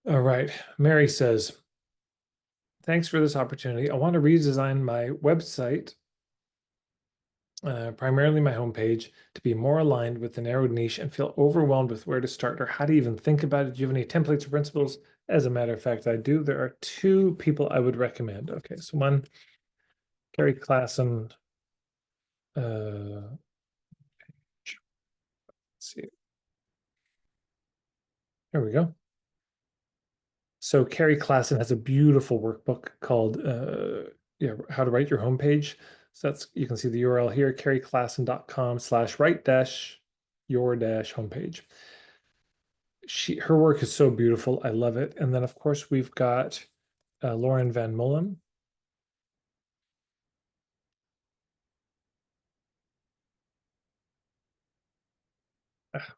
All right. Mary says, thanks for this opportunity. I want to redesign my website, primarily my homepage, to be more aligned with the narrowed niche and feel overwhelmed with where to start or how to even think about it. Do you have any templates or principles? As a matter of fact, I do. There are two people I would recommend. Okay, so one, Carrie Klassen. Let's see. Here we go. So Carrie Klassen has a beautiful workbook called How to Write Your Homepage. So that's, you can see the URL here, carrieklassen.com/write-your-homepage. Her work is so beautiful. I love it. And then of course we've got Lauren Van Molen. Ah,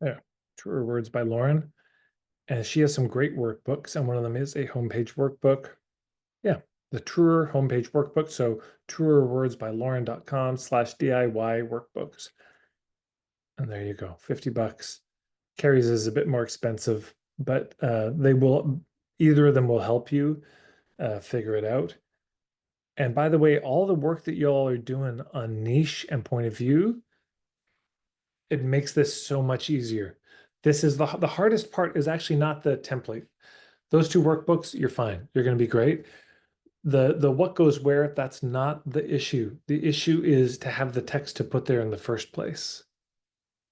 yeah, Truer Words by Lauren. And she has some great workbooks, and one of them is a homepage workbook. Yeah, the Truer homepage workbook. So truerwordsbylauren.com/DIY workbooks. And there you go, 50 bucks. Carrie's is a bit more expensive, but either of them will help you figure it out. And by the way, all the work that y'all are doing on niche and point of view, it makes this so much easier. This is the hardest part is actually not the template. Those two workbooks, you're fine. You're going to be great. The what goes where, that's not the issue. The issue is to have the text to put there in the first place.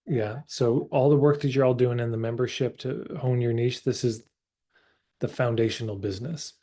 Yeah. So all the work that you're all doing in the membership to hone your niche, this is the foundational business.